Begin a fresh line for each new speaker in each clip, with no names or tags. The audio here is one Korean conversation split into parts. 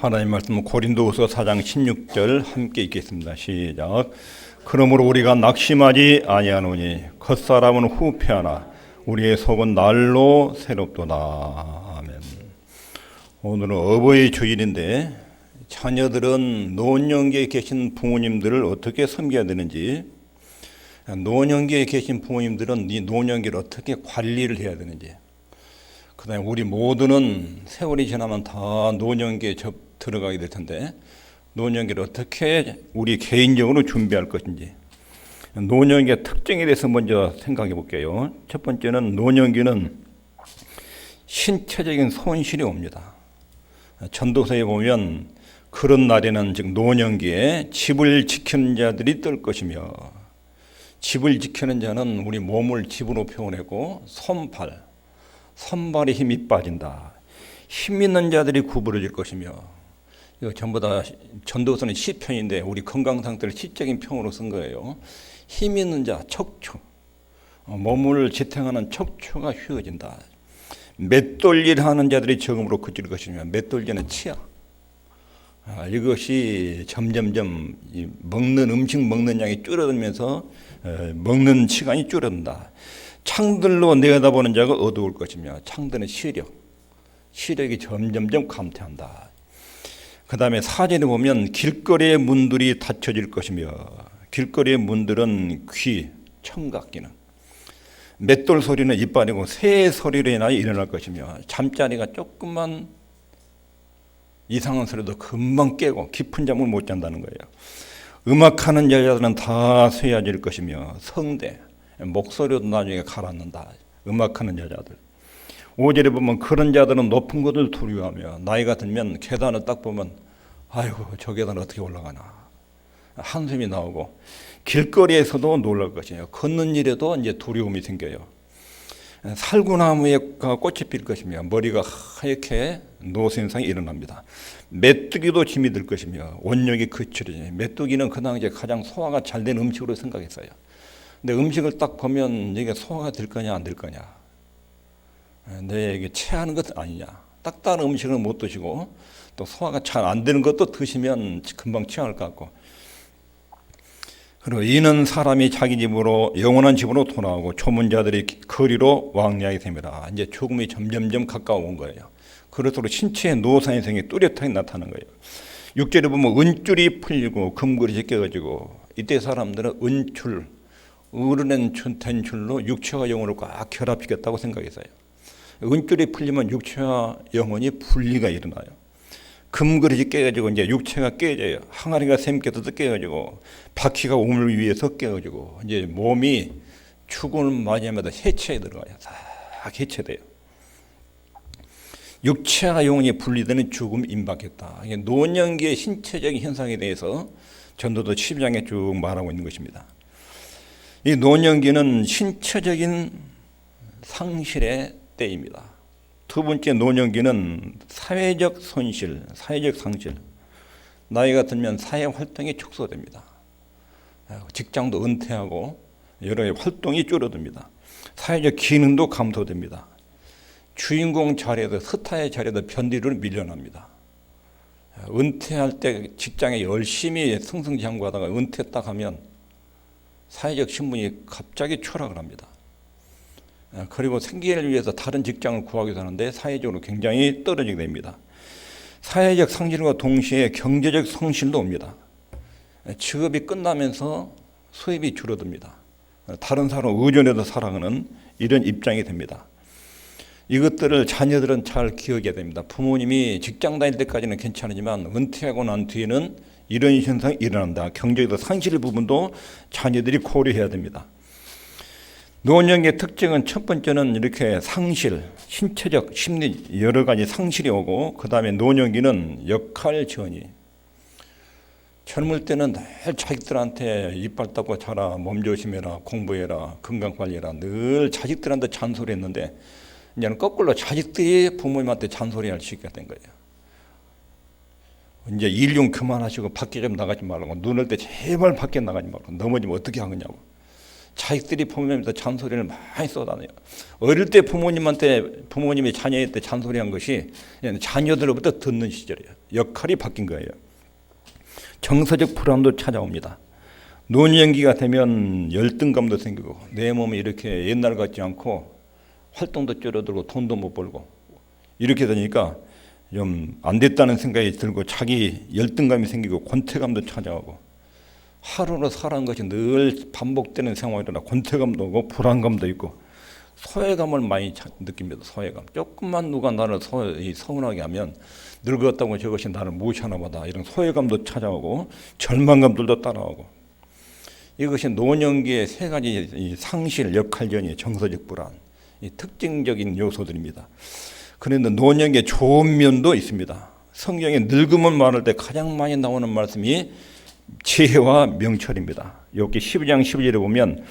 하나님 말씀 고린도후서 4장 16절 함께 읽겠습니다. 시작. 그러므로 우리가 낙심하지 아니하노니 겉사람은 후패하나 우리의 속은 날로 새롭도다. 아멘. 오늘은 어버이 주일인데 자녀들은 노년기에 계신 부모님들을 어떻게 섬겨야 되는지, 노년기에 계신 부모님들은 이 노년기를 어떻게 관리를 해야 되는지, 그 다음에 우리 모두는 세월이 지나면 다 노년기에 들어가게 될 텐데 노년기를 어떻게 우리 개인적으로 준비할 것인지, 노년기의 특징에 대해서 먼저 생각해 볼게요. 첫 번째는 노년기는 신체적인 손실이 옵니다. 전도서에 보면 그런 날에는 즉 노년기에 집을 지키는 자들이 뜰 것이며, 집을 지키는 자는 우리 몸을 집으로 표현하고 손발에 힘이 빠진다. 힘 있는 자들이 구부러질 것이며, 이거 전부 다 전도서는 시편인데 우리 건강 상태를 시적인 평으로 쓴 거예요. 힘 있는 자, 척추, 몸을 지탱하는 척추가 휘어진다. 맷돌질 하는 자들이 적음으로 그칠 것이며, 맷돌질은 치아. 이것이 점점점 먹는 음식 먹는 양이 줄어들면서 먹는 시간이 줄어든다. 창들로 내다보는 자가 어두울 것이며, 창들은 시력이 점점점 감퇴한다. 그 다음에 사진에 보면 길거리의 문들이 닫혀질 것이며, 길거리의 문들은 귀, 청각 기능, 맷돌 소리는 이빨이고 새 소리로 인하여 일어날 것이며, 잠자리가 조금만 이상한 소리도 금방 깨고 깊은 잠을 못 잔다는 거예요. 음악하는 여자들은 다 쇠해질 것이며, 성대, 목소리도 나중에 가라앉는다. 음악하는 여자들. 5절에 보면 그런 자들은 높은 것을 두려워하며, 나이가 들면 계단을 딱 보면 아이고 저 계단 어떻게 올라가나 한숨이 나오고, 길거리에서도 놀랄 것이에요. 걷는 일에도 이제 두려움이 생겨요. 살구나무에 꽃이 필 것이며, 머리가 하얗게 노쇠 현상이 일어납니다. 메뚜기도 짐이 들 것이며, 온역이 그칠해져요. 메뚜기는 그 당시에 가장 소화가 잘 된 음식으로 생각했어요. 근데 음식을 딱 보면 이게 소화가 될 거냐 안 될 거냐, 내게 체하는 것 아니냐, 딱딱한 음식을 못 드시고 또 소화가 잘 안 되는 것도 드시면 금방 취할 것 같고, 그리고 이는 사람이 자기 집으로 영원한 집으로 돌아오고 초문자들이 거리로 왕래하게 됩니다. 이제 죽음이 점점점 가까워온 거예요. 그럴수록 신체의 노사인생이 뚜렷하게 나타나는 거예요. 6절에 보면 은줄이 풀리고 금그릇이 깨어지고, 이때 사람들은 은줄, 으르낸 된 줄로 육체와 영혼을 꽉 결합시켰다고 생각했어요. 은줄이 풀리면 육체와 영혼이 분리가 일어나요. 금그릇이 깨어지고 이제 육체가 깨져요. 항아리가 샘겨서 깨어지고, 바퀴가 우물 위에서 깨어지고, 이제 몸이 죽음을 맞이하면서 해체에 들어가요. 다 해체돼요. 육체와 영혼이 분리되는 죽음 임박했다. 이게 노년기의 신체적인 현상에 대해서 전도서 12장에 쭉 말하고 있는 것입니다. 이 노년기는 신체적인 상실의 때입니다. 두 번째 노년기는 사회적 손실, 사회적 상실. 나이가 들면 사회 활동이 축소됩니다. 직장도 은퇴하고 여러 활동이 줄어듭니다. 사회적 기능도 감소됩니다. 주인공 자리에서, 스타의 자리에서 변두리로 밀려납니다. 은퇴할 때 직장에 열심히 승승장구하다가 은퇴 딱 하면 사회적 신분이 갑자기 추락을 합니다. 그리고 생계를 위해서 다른 직장을 구하기 하는데 사회적으로 굉장히 떨어지게 됩니다. 사회적 상실과 동시에 경제적 손실도 옵니다. 직업이 끝나면서 수입이 줄어듭니다. 다른 사람 의존해서 살아가는 이런 입장이 됩니다. 이것들을 자녀들은 잘 기억해야 됩니다. 부모님이 직장 다닐 때까지는 괜찮지만 은퇴하고 난 뒤에는 이런 현상이 일어난다. 경제적 상실 부분도 자녀들이 고려해야 됩니다. 노년기의 특징은 첫 번째는 이렇게 상실, 신체적, 심리 여러 가지 상실이 오고, 그 다음에 노년기는 역할 전이. 젊을 때는 늘 자식들한테 이빨 닦고 자라, 몸조심해라, 공부해라, 건강관리해라, 늘 자식들한테 잔소리했는데, 이제는 거꾸로 자식들이 부모님한테 잔소리할 시기가 된 거예요. 이제 일 좀 그만하시고 밖에 좀 나가지 말라고, 눈 올 때 제발 밖에 나가지 말고, 넘어지면 어떻게 하겠냐고. 자식들이 부모님한테 잔소리를 많이 쏟아내요. 어릴 때 부모님이 자녀한테 잔소리한 것이 자녀들로부터 듣는 시절이에요. 역할이 바뀐 거예요. 정서적 불안도 찾아옵니다. 노년기가 되면 열등감도 생기고 내 몸이 이렇게 옛날 같지 않고 활동도 줄어들고 돈도 못 벌고 이렇게 되니까 좀 안 됐다는 생각이 들고 자기 열등감이 생기고 권태감도 찾아오고 하루로 살아온 것이 늘 반복되는 생활이라 권태감도 오고 불안감도 있고 소외감을 많이 느낍니다. 소외감. 조금만 누가 나를 서운하게 하면 늙었다고 저것이 나를 무시하나 보다 이런 소외감도 찾아오고 절망감들도 따라오고 이것이 노년기의 세 가지 상실, 역할전이 정서적 불안 이 특징적인 요소들입니다. 그런데 노년기의 좋은 면도 있습니다. 성경에 늙음을 말할 때 가장 많이 나오는 말씀이 지혜와 명철입니다. 욥기 12장 12절에 보면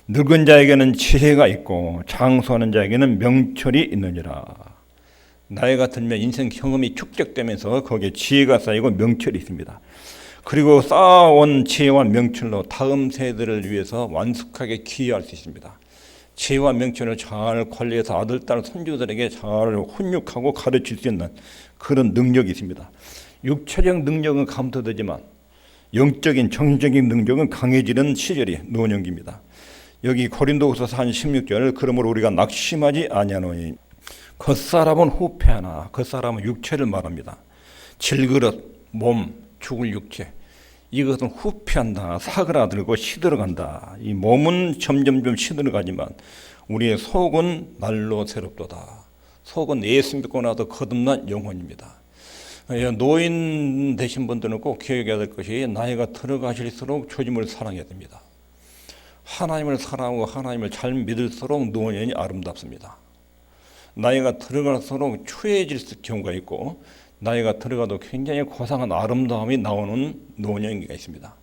늙은 자에게는 지혜가 있고 장수하는 자에게는 명철이 있느니라. 나이가 들면 인생 경험이 축적되면서 거기에 지혜가 쌓이고 명철이 있습니다. 그리고 쌓아온 지혜와 명철로 다음 세대를 위해서 완숙하게 기여할 수 있습니다. 지혜와 명철을 잘 관리해서 아들, 딸, 손주들에게 잘 훈육하고 가르칠 수 있는 그런 능력이 있습니다. 육체적 능력은 감소되지만 영적인 정신적인 능력은 강해지는 시절이 노년기입니다. 여기 고린도후서 4장 16절 그러므로 우리가 낙심하지 아니하노니 겉사람은 후패하나 겉사람은 육체를 말합니다. 질그릇, 몸, 죽을 육체 이것은 후패한다. 사그라들고 시들어간다. 이 몸은 점점 시들어가지만 우리의 속은 날로 새롭도다. 속은 예수 믿고 나도 거듭난 영혼입니다. 노인 되신 분들은 꼭 기억해야 될 것이 나이가 들어가실수록 주님을 사랑해야 됩니다. 하나님을 사랑하고 하나님을 잘 믿을수록 노년이 아름답습니다. 나이가 들어갈수록 추해질 경우가 있고 나이가 들어가도 굉장히 고상한 아름다움이 나오는 노년기가 있습니다.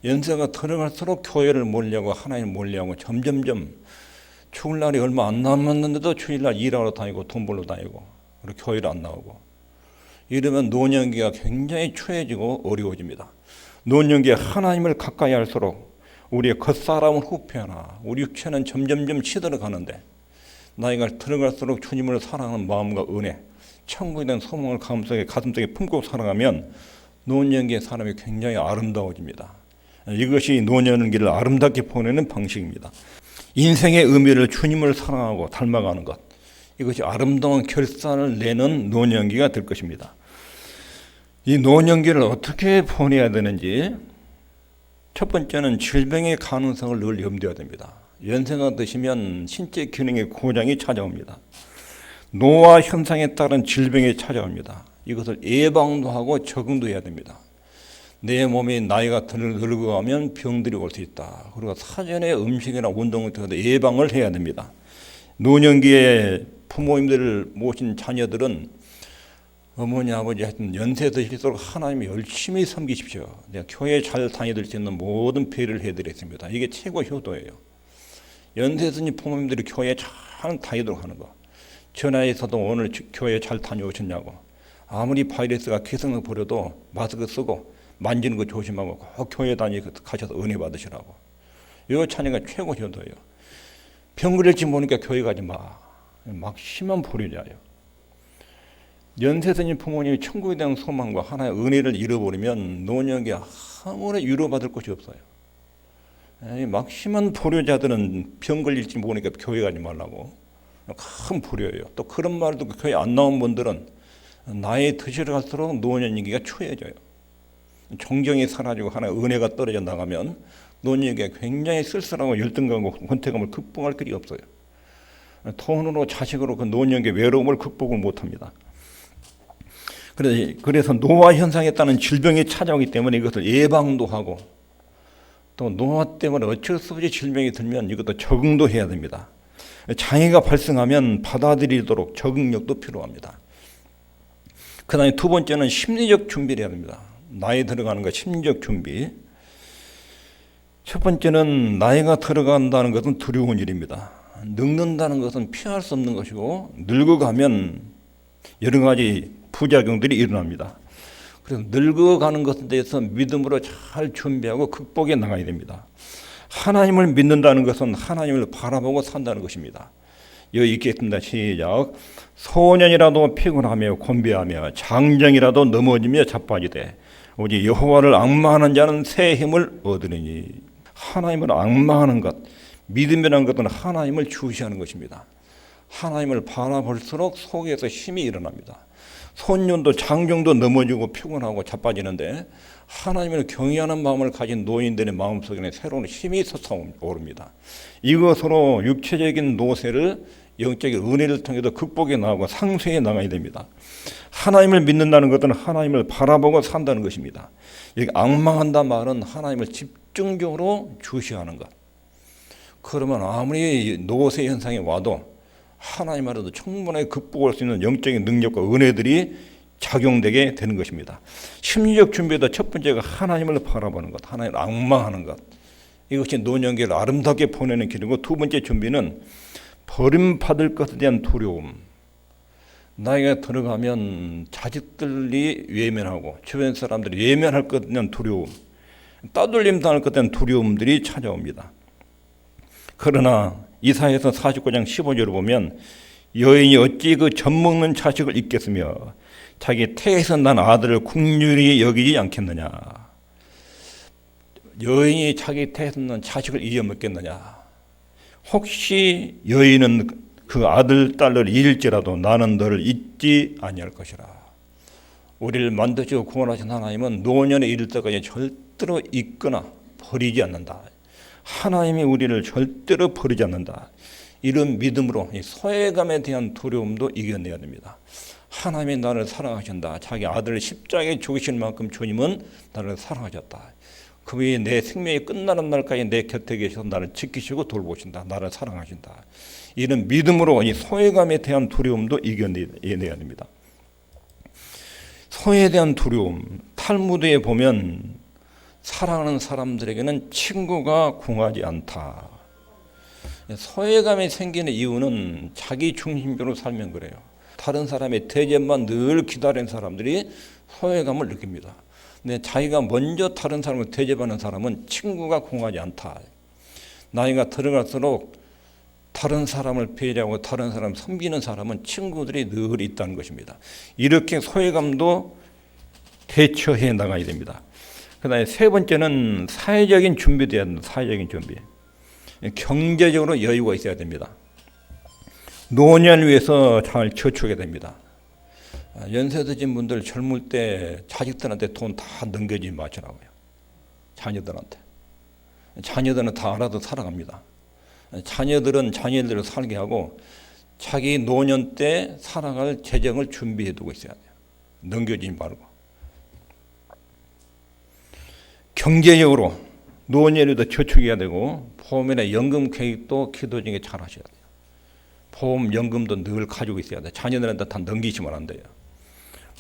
연세가 들어갈수록 교회를 몰려고 하나님을 몰려고 점점점 죽을 날이 얼마 안 남았는데도 주일날 일하러 다니고 돈 벌러 다니고 그리고 교회를 안 나오고 이러면 노년기가 굉장히 추해지고 어려워집니다. 노년기에 하나님을 가까이 할수록 우리의 겉사람은 후패하나 우리 육체는 점점점 시들어가는데 나이가 들어갈수록 주님을 사랑하는 마음과 은혜 천국에 대한 소망을 가슴속에 품고 살아가면 노년기의 사람이 굉장히 아름다워집니다. 이것이 노년기를 아름답게 보내는 방식입니다. 인생의 의미를 주님을 사랑하고 닮아가는 것 이것이 아름다운 결산을 내는 노년기가 될 것입니다. 이 노년기를 어떻게 보내야 되는지 첫 번째는 질병의 가능성을 늘 염두해야 됩니다. 연세가 드시면 신체 기능의 고장이 찾아옵니다. 노화 현상에 따른 질병이 찾아옵니다. 이것을 예방도 하고 적응도 해야 됩니다. 내 몸이 나이가 늙어가면 병들이 올 수 있다. 그리고 사전에 음식이나 운동을 통해서 예방을 해야 됩니다. 노년기에 부모님들을 모신 자녀들은 어머니 아버지 하여튼 연세 드실수록 하나님을 열심히 섬기십시오. 내가 교회 잘 다니실 수 있는 모든 배려를 해드리겠습니다. 이게 최고 효도예요. 연세 드신 부모님들이 교회에 잘 다니도록 하는 거. 전화에서도 오늘 교회 잘 다녀오셨냐고. 아무리 바이러스가 개성을 부려도 마스크 쓰고 만지는 거 조심하고 꼭 교회 가셔서 은혜 받으시라고. 이 찬양가 최고 효도예요. 병 걸릴지 모르니까 교회 가지 마. 막 심한 불효자예요. 연세 드신 부모님이 천국에 대한 소망과 하나의 은혜를 잃어버리면 노년기에 아무런 위로받을 곳이 없어요. 막 심한 불효자들은 병 걸릴지 모르니까 교회 가지 말라고. 큰 불효예요. 또 그런 말도 교회 안 나온 분들은 나이 드시러 갈수록 노년기가 추해져요. 정경이 사라지고 하나의 은혜가 떨어져 나가면 노년기가 굉장히 쓸쓸하고 열등감과 권태감을 극복할 길이 없어요. 돈으로 자식으로 그 노년기의 외로움을 극복을 못합니다. 그래서 노화 현상에 따른 질병이 찾아오기 때문에 이것을 예방도 하고 또 노화 때문에 어쩔 수 없이 질병이 들면 이것도 적응도 해야 됩니다. 장애가 발생하면 받아들이도록 적응력도 필요합니다. 그 다음에 두 번째는 심리적 준비를 해야 됩니다. 나이 들어가는 것 심리적 준비. 첫 번째는 나이가 들어간다는 것은 두려운 일입니다. 늙는다는 것은 피할 수 없는 것이고 늙어가면 여러 가지 부작용들이 일어납니다. 그래서 늙어가는 것에 대해서 믿음으로 잘 준비하고 극복해 나가야 됩니다. 하나님을 믿는다는 것은 하나님을 바라보고 산다는 것입니다. 여기 있겠습니다. 시작. 소년이라도 피곤하며 곤비하며 장정이라도 넘어지며 자빠지되 오직 여호와를 앙망하는 자는 새 힘을 얻으리니. 하나님을 앙망하는 것, 믿음이라는 것은 하나님을 주시하는 것입니다. 하나님을 바라볼수록 속에서 힘이 일어납니다. 소년도 장정도 넘어지고 피곤하고 자빠지는데 하나님을 경외하는 마음을 가진 노인들의 마음속에는 새로운 힘이 솟아오릅니다. 이것으로 육체적인 노쇠를 영적인 은혜를 통해서 극복해 나가고 상쇄해 나가야 됩니다. 하나님을 믿는다는 것은 하나님을 바라보고 산다는 것입니다. 여기 앙망한다 말은 하나님을 집중적으로 주시하는 것. 그러면 아무리 노쇠 현상이 와도 하나님으로도 충분히 극복할 수 있는 영적인 능력과 은혜들이 작용되게 되는 것입니다. 심리적 준비도 첫 번째가 하나님을 바라보는 것, 하나님을 앙망하는 것. 이것이 노년기를 아름답게 보내는 길이고, 두 번째 준비는 버림받을 것에 대한 두려움. 나이가 들어가면 자식들이 외면하고 주변 사람들이 외면할 것에 대한 두려움, 따돌림 당할 것에 대한 두려움들이 찾아옵니다. 그러나 이사야서 49장 15절을 보면 여인이 어찌 그 젖먹는 자식을 잊겠으며 자기 태에서 난 아들을 긍휼히 여기지 않겠느냐. 여인이 자기 태에서 난 자식을 잊어먹겠느냐. 혹시 여인은 그 아들 딸을 잃을지라도 나는 너를 잊지 아니할 것이라. 우리를 만드시고 구원하신 하나님은 노년에 이를 때까지 절대로 잊거나 버리지 않는다. 하나님이 우리를 절대로 버리지 않는다. 이런 믿음으로 이 소외감에 대한 두려움도 이겨내야 됩니다. 하나님이 나를 사랑하신다. 자기 아들을 십자가에 죽이신 만큼 주님은 나를 사랑하셨다. 그분이 내 생명이 끝나는 날까지 내 곁에 계셔서 나를 지키시고 돌보신다. 나를 사랑하신다. 이런 믿음으로 이 소외감에 대한 두려움도 이겨내야 됩니다. 소외에 대한 두려움, 탈무드에 보면 사랑하는 사람들에게는 친구가 궁하지 않다. 소외감이 생기는 이유는 자기 중심적으로 살면 그래요. 다른 사람의 대접만 늘 기다리는 사람들이 소외감을 느낍니다. 근데 자기가 먼저 다른 사람을 대접하는 사람은 친구가 궁하지 않다. 나이가 들어갈수록 다른 사람을 배려하고 다른 사람을 섬기는 사람은 친구들이 늘 있다는 것입니다. 이렇게 소외감도 대처해 나가야 됩니다. 그 다음에 세 번째는 사회적인 준비돼야 합니다. 사회적인 준비. 경제적으로 여유가 있어야 됩니다. 노년을 위해서 잘 저축해야 됩니다. 연세 드신 분들 젊을 때 자식들한테 돈 다 넘겨주지 마시라고요. 자녀들한테. 자녀들은 다 알아서 살아갑니다. 자녀들은 자녀들을 살게 하고 자기 노년 때 살아갈 재정을 준비해 두고 있어야 돼요. 넘겨주지 말고. 경제적으로 노년에도 저축해야 되고 보험이나 연금 계획도 기도 중에 잘 하셔야 돼요. 보험, 연금도 늘 가지고 있어야 돼요. 자녀들한테 다 넘기시면 안 돼요.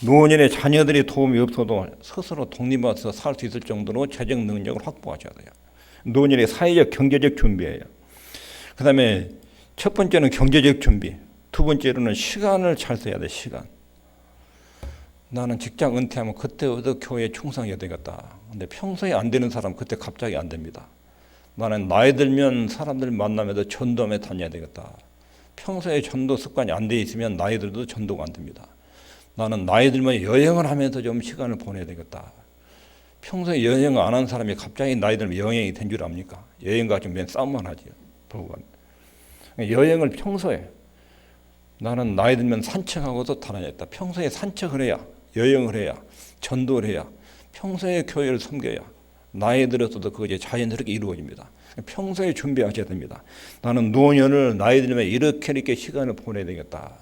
노년에 자녀들이 도움이 없어도 스스로 독립해서 살 수 있을 정도로 재정 능력을 확보하셔야 돼요. 노년의 사회적 경제적 준비예요. 그 다음에 첫 번째는 경제적 준비, 두 번째로는 시간을 잘 써야 돼. 시간. 나는 직장 은퇴하면 그때부터 교회에 충성해야 되겠다. 근데 평소에 안 되는 사람 그때 갑자기 안 됩니다. 나는 나이 들면 사람들 만나면서 전도하며 다녀야 되겠다. 평소에 전도 습관이 안 돼 있으면 나이 들어도 전도가 안 됩니다. 나는 나이 들면 여행을 하면서 좀 시간을 보내야 되겠다. 평소에 여행을 안 한 사람이 갑자기 나이 들면 여행이 된 줄 압니까? 여행 가지고 맨 싸움만 하지. 여행을 평소에 나는 나이 들면 산책하고도 다녀야겠다. 평소에 산책을 해야, 여행을 해야, 전도를 해야, 평소에 교회를 섬겨야 나이 들어서도 그것이 자연스럽게 이루어집니다. 평소에 준비하셔야 됩니다. 나는 노년을 나이 들면 이렇게 시간을 보내야 되겠다.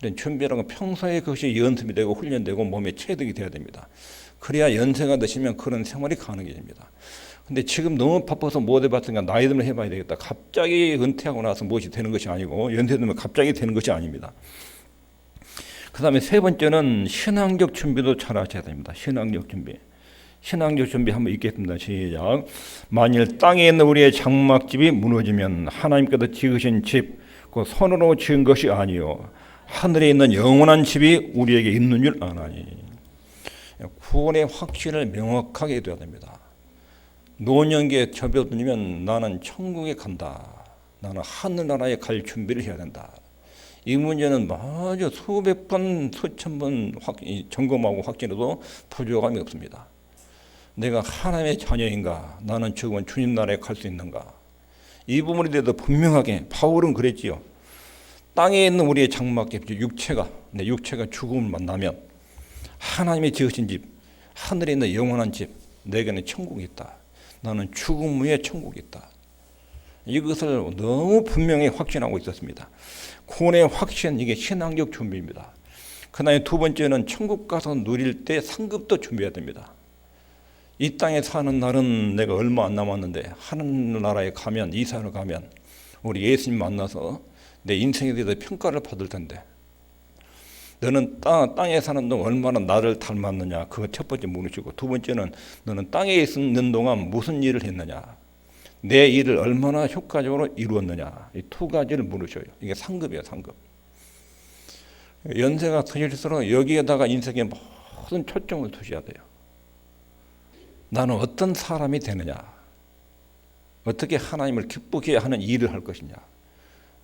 이런 준비라는 건 평소에 그것이 연습이 되고 훈련되고 몸에 체득이 돼야 됩니다. 그래야 연세가 드시면 그런 생활이 가능해집니다. 근데 지금 너무 바빠서 못 해봤으니까 나이 들면 해봐야 되겠다. 갑자기 은퇴하고 나서 무엇이 되는 것이 아니고 연세 들면 갑자기 되는 것이 아닙니다. 그 다음에 세 번째는 신앙적 준비도 잘 하셔야 됩니다. 신앙적 준비. 신앙적 준비 한번 읽겠습니다. 시작. 만일 땅에 있는 우리의 장막집이 무너지면 하나님께서 지으신 집, 그 손으로 지은 것이 아니요 하늘에 있는 영원한 집이 우리에게 있는 줄 아나니. 구원의 확신을 명확하게 해둬야 됩니다. 노년기에 접어들면 나는 천국에 간다. 나는 하늘나라에 갈 준비를 해야 된다. 이 문제는 아주 수백 번, 수천 번 점검하고 확진해도 부족함이 없습니다. 내가 하나님의 자녀인가? 나는 죽으면 주님 나라에 갈 수 있는가? 이 부분에 대해서 분명하게 바울은 그랬지요. 땅에 있는 우리의 장막에 육체가, 내 육체가 죽음을 만나면 하나님이 지으신 집, 하늘에 있는 영원한 집, 내게는 천국이 있다. 나는 죽음 후에 천국이 있다. 이것을 너무 분명히 확신하고 있었습니다. 구원의 확신, 이게 신앙적 준비입니다. 그 다음에 두 번째는 천국 가서 누릴 때 상급도 준비해야 됩니다. 이 땅에 사는 날은 내가 얼마 안 남았는데 하늘나라에 가면, 이사를 가면 우리 예수님 만나서 내 인생에 대해서 평가를 받을 텐데, 너는 땅에 사는 동안 얼마나 나를 닮았느냐, 그거 첫 번째 물으시고, 두 번째는 너는 땅에 있는 동안 무슨 일을 했느냐, 내 일을 얼마나 효과적으로 이루었느냐, 이 두 가지를 물으셔요. 이게 상급이에요, 상급. 연세가 드실수록 여기에다가 인생의 모든 초점을 두셔야 돼요. 나는 어떤 사람이 되느냐, 어떻게 하나님을 기쁘게 하는 일을 할 것이냐,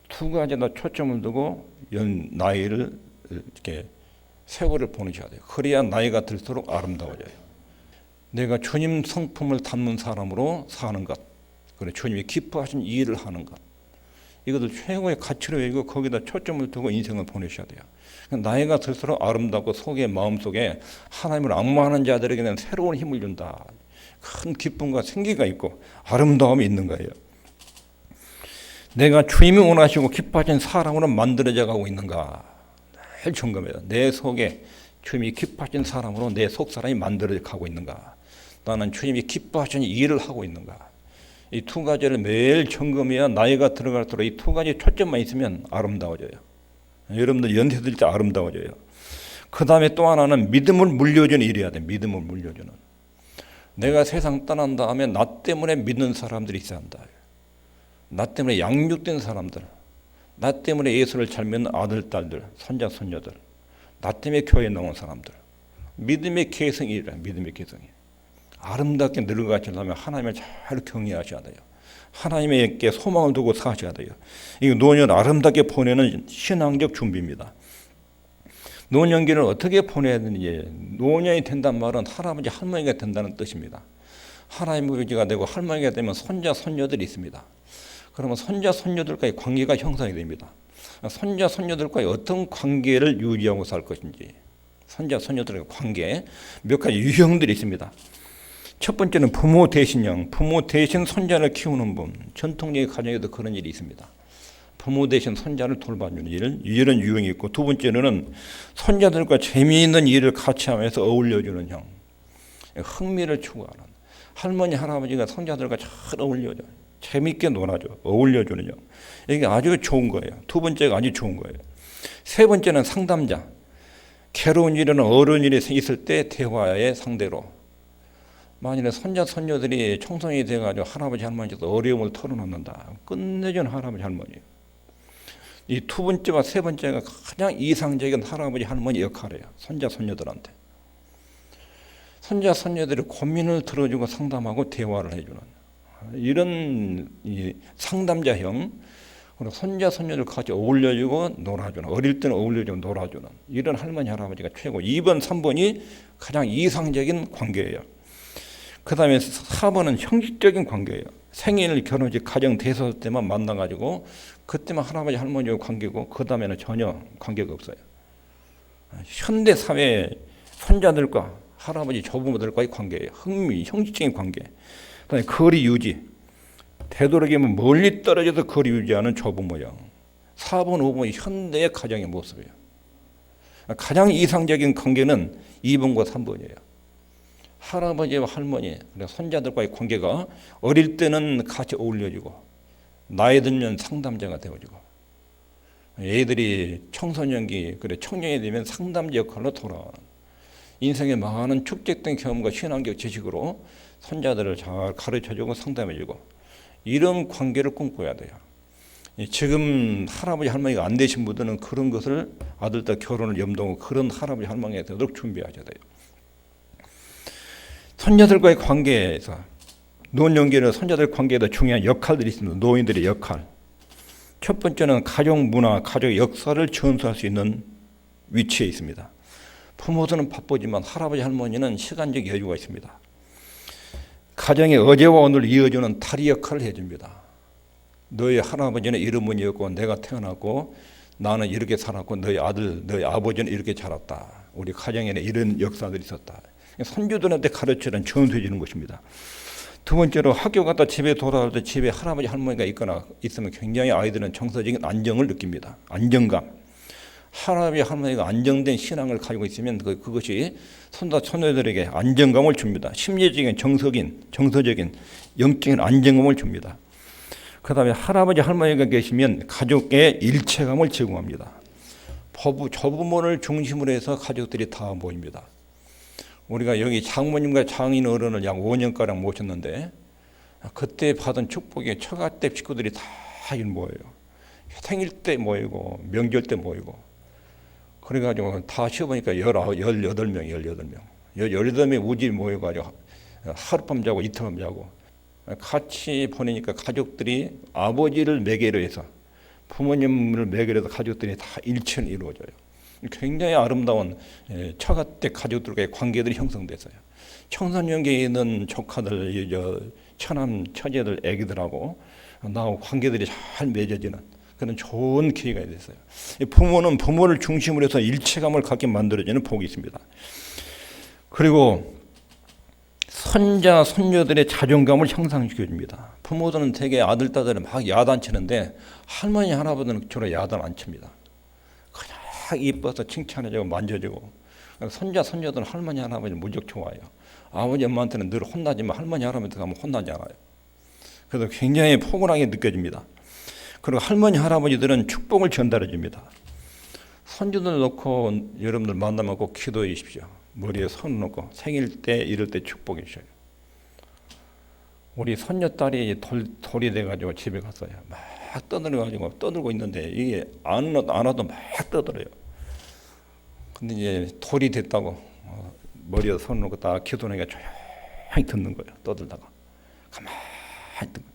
두 가지에다 초점을 두고 나이를 이렇게 세월을 보내셔야 돼요. 그래야 나이가 들수록 아름다워져요. 내가 주님 성품을 담는 사람으로 사는 것, 그래 주님이 기뻐하신 일을 하는 것, 이것을 최고의 가치로 여기고 거기다 초점을 두고 인생을 보내셔야 돼요. 나이가 들수록 아름답고 속에 마음속에 하나님을 악무하는 자들에게는 새로운 힘을 준다. 큰 기쁨과 생기가 있고 아름다움이 있는 거예요. 내가 주님이 원하시고 기뻐하신 사람으로 만들어져 가고 있는가, 늘 점검해요. 내 속에 주님이 기뻐하신 사람으로 내 속 사람이 만들어져 가고 있는가, 나는 주님이 기뻐하신 일을 하고 있는가, 이 두 가지를 매일 점검해야 나이가 들어갈수록 이 두 가지 초점만 있으면 아름다워져요. 여러분들 연세 들 때 아름다워져요. 그 다음에 또 하나는 믿음을 물려주는 일이 해야 돼. 믿음을 물려주는. 내가 세상 떠난 다음에 나 때문에 믿는 사람들이 있어야 한다. 나 때문에 양육된 사람들, 나 때문에 예수를 잘 믿는 아들, 딸들, 손자, 손녀들, 나 때문에 교회에 나온 사람들, 믿음의 계승이라. 믿음의 계승이 아름답게 늙어가시려면 하나님을 잘 경외하셔야 돼요. 하나님에게 소망을 두고 사셔야 돼요. 이 노년 아름답게 보내는 신앙적 준비입니다. 노년기를 어떻게 보내야 되는지, 노년이 된단 말은 할아버지 할머니가 된다는 뜻입니다. 하나님의 의지가 되고 할머니가 되면 손자 손녀들이 있습니다. 그러면 손자 손녀들과의 관계가 형성이 됩니다. 손자 손녀들과의 어떤 관계를 유지하고 살 것인지, 손자 손녀들의 관계 몇 가지 유형들이 있습니다. 첫 번째는 부모 대신 형, 부모 대신 손자를 키우는 분. 전통적인 가정에도 그런 일이 있습니다. 부모 대신 손자를 돌봐주는 일, 이런 유형이 있고, 두 번째는 손자들과 재미있는 일을 같이 하면서 어울려주는 형, 흥미를 추구하는. 할머니 할아버지가 손자들과 잘 어울려줘, 재미있게 놀아줘, 어울려주는 형, 이게 아주 좋은 거예요. 두 번째가 아주 좋은 거예요. 세 번째는 상담자, 괴로운 일이나 어려운 일이 있을 때 대화의 상대로. 만일에 손자 손녀들이 청소년이 돼가지고 할아버지 할머니한테 어려움을 털어놓는다, 끝내주는 할아버지 할머니. 이 두 번째와 세 번째가 가장 이상적인 할아버지 할머니 역할이에요. 손자 손녀들한테. 손자 손녀들이 고민을 들어주고 상담하고 대화를 해주는 이런 상담자형, 그리고 손자 손녀들 같이 어울려주고 놀아주는, 어릴 때는 어울려주고 놀아주는 이런 할머니 할아버지가 최고. 2번 3번이 가장 이상적인 관계예요. 그 다음에 4번은 형식적인 관계예요. 생일, 결혼식, 가정, 대소 때만 만나가지고 그때만 할아버지 할머니와 관계고, 그 다음에는 전혀 관계가 없어요. 현대 사회 손자들과 할아버지 조부모들과의 관계예요. 흥미, 형식적인 관계. 그다음에 거리 유지, 되도록이면 멀리 떨어져서 거리 유지하는 조부모형. 4번, 5번이 현대의 가정의 모습이에요. 가장 이상적인 관계는 2번과 3번이에요. 할아버지와 할머니, 손자들과의 관계가 어릴 때는 같이 어울려지고, 나이 들면 상담자가 되어지고, 애들이 청소년기, 그래 청년이 되면 상담자 역할로 돌아가는, 인생의 많은 축적된 경험과 신앙적 지식으로 손자들을 잘 가르쳐주고 상담해주고, 이런 관계를 꿈꿔야 돼요. 지금 할아버지 할머니가 안 되신 분들은 그런 것을 아들, 딸 결혼을 염두하고 그런 할아버지 할머니가 되도록 준비하셔야 돼요. 손자들과의 관계에서, 노년기는 손자들 관계에도 중요한 역할들이 있습니다. 노인들의 역할. 첫 번째는 가족 문화, 가족 역사를 전수할 수 있는 위치에 있습니다. 부모들은 바쁘지만 할아버지 할머니는 시간적 여유가 있습니다. 가정의 어제와 오늘 이어주는 다리 역할을 해줍니다. 너희 할아버지는 이런 분이었고 내가 태어났고 나는 이렇게 살았고 너희 아들, 너희 아버지는 이렇게 자랐다. 우리 가정에는 이런 역사들이 있었다. 손주들한테 가르치는 전수해 주는 것입니다. 두 번째로 학교 갔다 집에 돌아올 때 집에 할아버지 할머니가 있으면 굉장히 아이들은 정서적인 안정을 느낍니다. 안정감. 할아버지 할머니가 안정된 신앙을 가지고 있으면 그것이 손자 손녀들에게 안정감을 줍니다. 심리적인 정서적인 영적인 안정감을 줍니다. 그 다음에 할아버지 할머니가 계시면 가족의 일체감을 제공합니다. 조부모를 중심으로 해서 가족들이 다 모입니다. 우리가 여기 장모님과 장인 어른을 약 5년가량 모셨는데 그때 받은 축복이 처가 때 식구들이 다 모여요. 생일 때 모이고 명절 때 모이고 그래가지고 다 쉬어보니까 18명 18명이 우지 모여가지고 하룻밤 자고 이틀밤 자고 같이 보내니까 가족들이 아버지를 매개로 해서 부모님을 매개로 해서 가족들이 다 일체는 이루어져요. 굉장히 아름다운 처가 때 가족들과의 관계들이 형성됐어요. 청소년기에 있는 조카들, 처남, 처제들, 애기들하고 나하고 관계들이 잘 맺어지는 그런 좋은 기회가 됐어요. 부모는 부모를 중심으로 해서 일체감을 갖게 만들어지는 복이 있습니다. 그리고 손자, 손녀들의 자존감을 향상시켜줍니다. 부모들은 되게 아들, 딸들을 막 야단치는데 할머니, 할아버지는 주로 야단 안 칩니다. 그냥 이뻐서 칭찬해주고 만져주고 손자, 손녀들은 할머니, 할아버지 무척 좋아해요. 아버지, 엄마한테는 늘 혼나지만 할머니, 할아버지한테 가면 혼나지 않아요. 그래서 굉장히 포근하게 느껴집니다. 그리고 할머니, 할아버지들은 축복을 전달해 줍니다. 손주들 놓고 여러분들 만나면 꼭 기도해 주십시오. 머리에 손 놓고 생일 때 이럴 때 축복해 주셔요. 우리 손녀딸이 돌이 돼가지고 집에 갔어요. 막 떠들고 있는데 이게 안 와도 막 떠들어요. 근데 이제 돌이 됐다고 머리에 손 놓고 딱 기도하니까 조용히 듣는 거예요. 떠들다가 가만히 듣는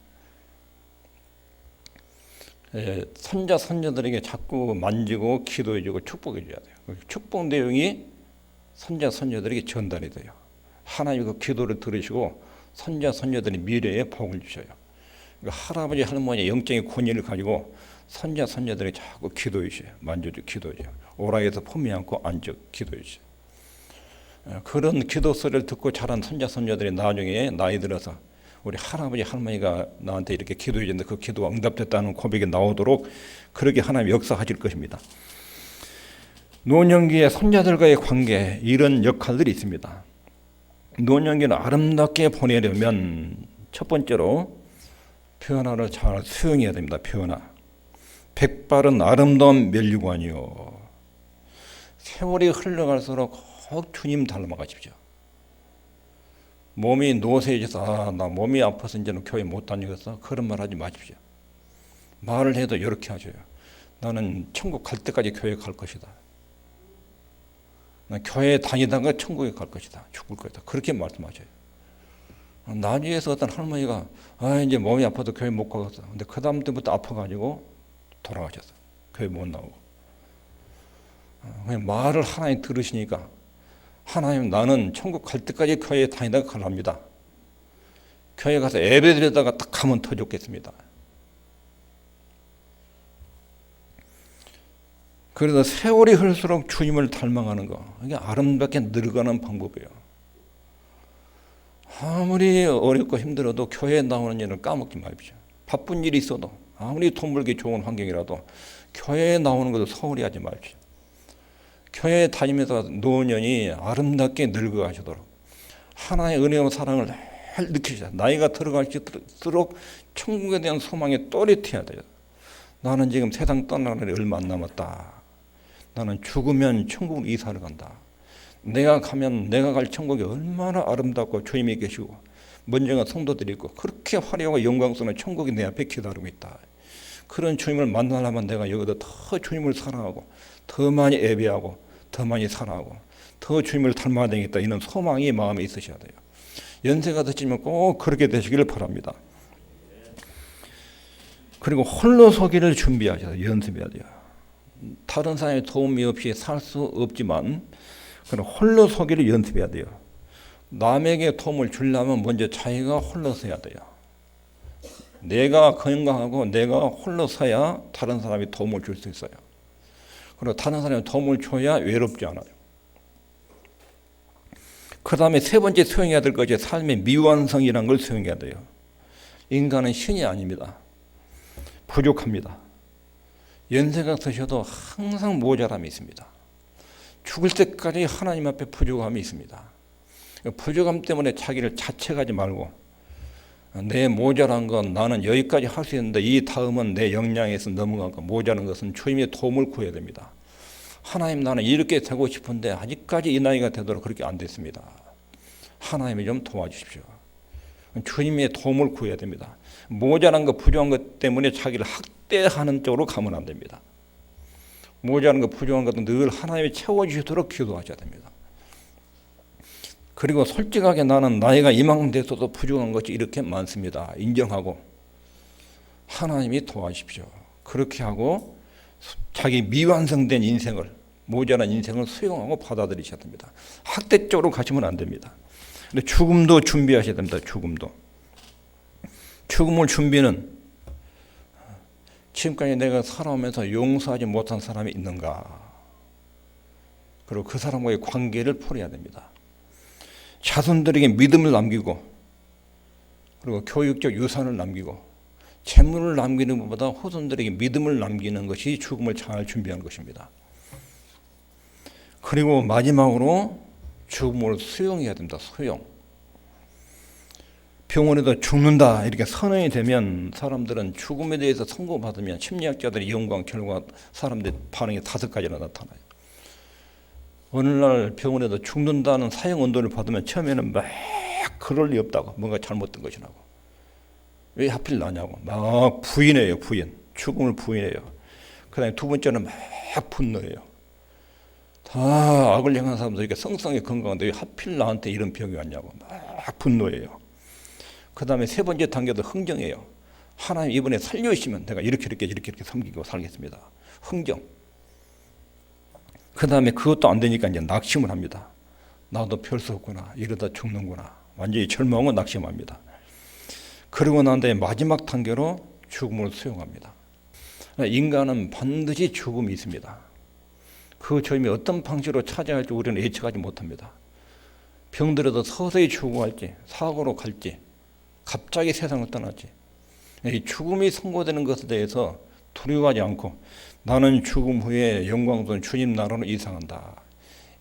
거예요. 손자, 손녀들에게 자꾸 만지고 기도해주고 축복해줘야 돼요. 축복 내용이 손자, 손녀들에게 전달이 돼요. 하나님이 그 기도를 들으시고 손자, 손녀들이 미래에 복을 주셔요. 그러니까 할아버지, 할머니의 영적인 권위를 가지고 손자, 손녀들이 자꾸 기도해 주셔요. 만져주고 기도해줘요. 오라에서 품이 안고 앉아 기도해 주셔요. 그런 기도 소리를 듣고 자란 손자, 손녀들이 나중에 나이 들어서 우리 할아버지, 할머니가 나한테 이렇게 기도해 줬는데 그 기도가 응답됐다는 고백이 나오도록 그렇게 하나님 역사하실 것입니다. 노년기의 손자들과의 관계, 이런 역할들이 있습니다. 노년기는 아름답게 보내려면 첫 번째로 변화를 잘 수용해야 됩니다. 변화. 백발은 아름다운 면류관이요. 세월이 흘러갈수록 꼭 주님 닮아가십시오. 몸이 노쇠해져서 나 몸이 아파서 이제는 교회 못 다니겠어. 그런 말 하지 마십시오. 말을 해도 이렇게 하셔요. 나는 천국 갈 때까지 교회 갈 것이다. 난 교회 다니다가 천국에 갈 것이다. 죽을 것이다. 그렇게 말씀하셔요. 나중에서 어떤 할머니가 이제 몸이 아파도 교회 못 가겠어. 근데 그 다음 때부터 아파가지고 돌아가셨어. 교회 못 나오고. 그냥 말을 하나님 들으시니까 하나님, 나는 천국 갈 때까지 교회에 다니다가 가랍니다. 교회 가서 예배 드리다가 딱 가면 더 좋겠습니다. 그래서 세월이 흐를수록 주님을 닮아가는 거, 이게 아름답게 늙어가는 방법이에요. 아무리 어렵고 힘들어도 교회에 나오는 일을 까먹지 마십시오. 바쁜 일이 있어도 아무리 돈 벌기 좋은 환경이라도 교회에 나오는 것도 소홀히 하지 마십시오. 교회에 다니면서 노년이 아름답게 늙어가시도록 하나의 은혜와 사랑을 잘 느끼시자. 나이가 들어갈수록 천국에 대한 소망이 또렷해야 돼요. 나는 지금 세상 떠나는 날이 얼마 안 남았다. 나는 죽으면 천국으로 이사를 간다. 내가 가면 내가 갈 천국이 얼마나 아름답고 주님이 계시고 먼저가 성도들이 있고 그렇게 화려하고 영광스러운 천국이 내 앞에 기다리고 있다. 그런 주님을 만나려면 내가 여기서 더 주님을 사랑하고 더 많이 예배하고 더 많이 사랑하고 더 주님을 닮아야 되겠다. 이런 소망이 마음에 있으셔야 돼요. 연세가 드시면 꼭 그렇게 되시기를 바랍니다. 그리고 홀로 서기를 준비하셔서 연습해야 돼요. 다른 사람의 도움이 없이 살 수 없지만 그럼 홀로 서기를 연습해야 돼요. 남에게 도움을 주려면 먼저 자기가 홀로 서야 돼요. 내가 건강하고 내가 홀로 서야 다른 사람이 도움을 줄 수 있어요. 그리고 다른 사람이 도움을 줘야 외롭지 않아요. 그 다음에 세 번째 수용해야 될 것이 삶의 미완성이라는 걸 수용해야 돼요. 인간은 신이 아닙니다. 부족합니다. 연세가 드셔도 항상 모자람이 있습니다. 죽을 때까지 하나님 앞에 부족함이 있습니다. 부족함 때문에 자기를 자책하지 말고 내 모자란 건 나는 여기까지 할 수 있는데 이 다음은 내 역량에서 넘어간 거 모자란 것은 주님의 도움을 구해야 됩니다. 하나님 나는 이렇게 되고 싶은데 아직까지 이 나이가 되도록 그렇게 안 됐습니다. 하나님이 좀 도와주십시오. 주님의 도움을 구해야 됩니다. 모자란 것 부족한 것 때문에 자기를 학대하는 쪽으로 가면 안 됩니다. 모자란 것 부족한 것도 늘 하나님이 채워주시도록 기도하셔야 됩니다. 그리고 솔직하게 나는 나이가 이만큼 됐어도 부족한 것이 이렇게 많습니다. 인정하고 하나님이 도와주십시오. 그렇게 하고 자기 미완성된 인생을 모자란 인생을 수용하고 받아들이셔야 됩니다. 학대 쪽으로 가시면 안 됩니다. 근데 죽음도 준비하셔야 됩니다. 죽음을 준비는 지금까지 내가 살아오면서 용서하지 못한 사람이 있는가? 그리고 그 사람과의 관계를 풀어야 됩니다. 자손들에게 믿음을 남기고 그리고 교육적 유산을 남기고 재물을 남기는 것보다 후손들에게 믿음을 남기는 것이 죽음을 잘 준비하는 것입니다. 그리고 마지막으로 죽음을 수용해야 됩니다. 수용. 병원에도 죽는다 이렇게 선언이 되면 사람들은 죽음에 대해서 선고받으면 심리학자들의 연구한 결과 사람들의 반응이 5가지나 나타나요. 어느 날 병원에도 죽는다는 사형 언도를 받으면 처음에는 막 그럴 리 없다고 뭔가 잘못된 것이라고 왜 하필 나냐고 막 부인해요. 죽음을 부인해요. 그 다음에 두 번째는 막 분노해요. 다 악을 행한 사람들 이렇게 성성이 건강한데 왜 하필 나한테 이런 병이 왔냐고 막 분노해요. 그 다음에 세 번째 단계도 흥정해요. 하나님 이번에 살려주시면 내가 이렇게 섬기고 살겠습니다. 흥정. 그 다음에 그것도 안 되니까 이제 낙심을 합니다. 나도 별 수 없구나. 이러다 죽는구나. 완전히 절망하고 낙심합니다. 그러고 난 다음에 마지막 단계로 죽음을 수용합니다. 인간은 반드시 죽음이 있습니다. 그 죽음이 어떤 방식으로 찾아갈지 우리는 예측하지 못합니다. 병들어도 서서히 죽어갈지 사고로 갈지 갑자기 세상을 떠났지. 이 죽음이 선고되는 것에 대해서 두려워하지 않고 나는 죽음 후에 영광스러운 주님 나라로 이상한다.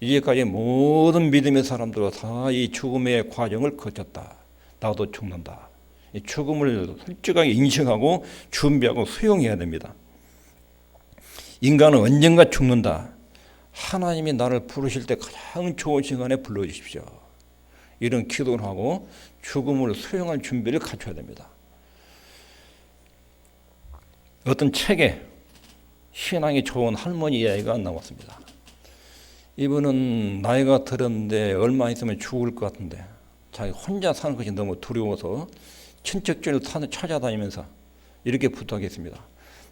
이제까지 모든 믿음의 사람들은 다 이 죽음의 과정을 거쳤다. 나도 죽는다. 이 죽음을 솔직하게 인식하고 준비하고 수용해야 됩니다. 인간은 언젠가 죽는다. 하나님이 나를 부르실 때 가장 좋은 시간에 불러주십시오. 이런 기도를 하고 죽음을 수용할 준비를 갖춰야 됩니다. 어떤 책에 신앙이 좋은 할머니 이야기가 나왔습니다. 이분은 나이가 들었는데 얼마 있으면 죽을 것 같은데 자기 혼자 사는 것이 너무 두려워서 친척들을 찾아다니면서 이렇게 부탁했습니다.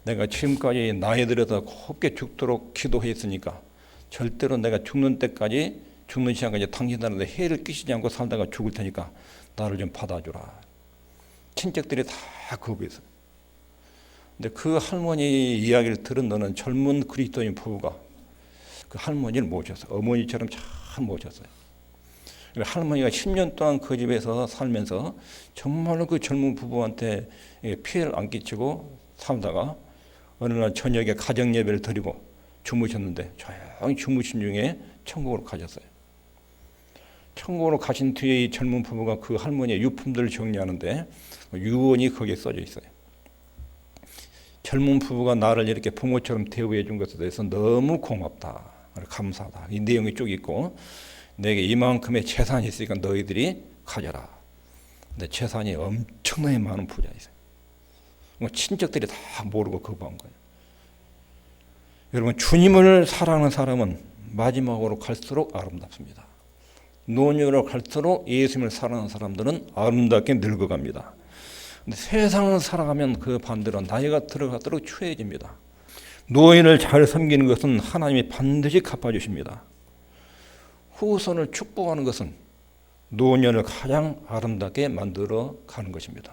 내가 지금까지 나이 들어서 곱게 죽도록 기도했으니까 절대로 내가 죽는 때까지 죽는 시간까지 당신들한테 해를 끼치지 않고 살다가 죽을 테니까 나를 좀 받아주라. 친척들이 다 거부했어요. 근데 그 할머니 이야기를 들은 너는 젊은 그리스도인 부부가 그 할머니를 모셨어요. 어머니처럼 잘 모셨어요. 할머니가 10년 동안 그 집에서 살면서 정말로 그 젊은 부부한테 피해를 안 끼치고 살다가 어느 날 저녁에 가정 예배를 드리고 주무셨는데 조용히 주무신 중에 천국으로 가셨어요. 천국으로 가신 뒤에 이 젊은 부부가 그 할머니의 유품들을 정리하는데 유언이 거기에 써져 있어요. 젊은 부부가 나를 이렇게 부모처럼 대우해 준 것에 대해서 너무 고맙다. 감사하다. 이 내용이 쭉 있고 내게 이만큼의 재산이 있으니까 너희들이 가져라. 근데 재산이 엄청나게 많은 부자 있어요. 친척들이 다 모르고 거부한 거예요. 여러분 주님을 사랑하는 사람은 마지막으로 갈수록 아름답습니다. 노년으로 갈수록 예수님을 사랑하는 사람들은 아름답게 늙어갑니다. 근데 세상을 살아가면 그 반대로 나이가 들어갈수록 추해집니다. 노인을 잘 섬기는 것은 하나님이 반드시 갚아주십니다. 후손을 축복하는 것은 노년을 가장 아름답게 만들어 가는 것입니다.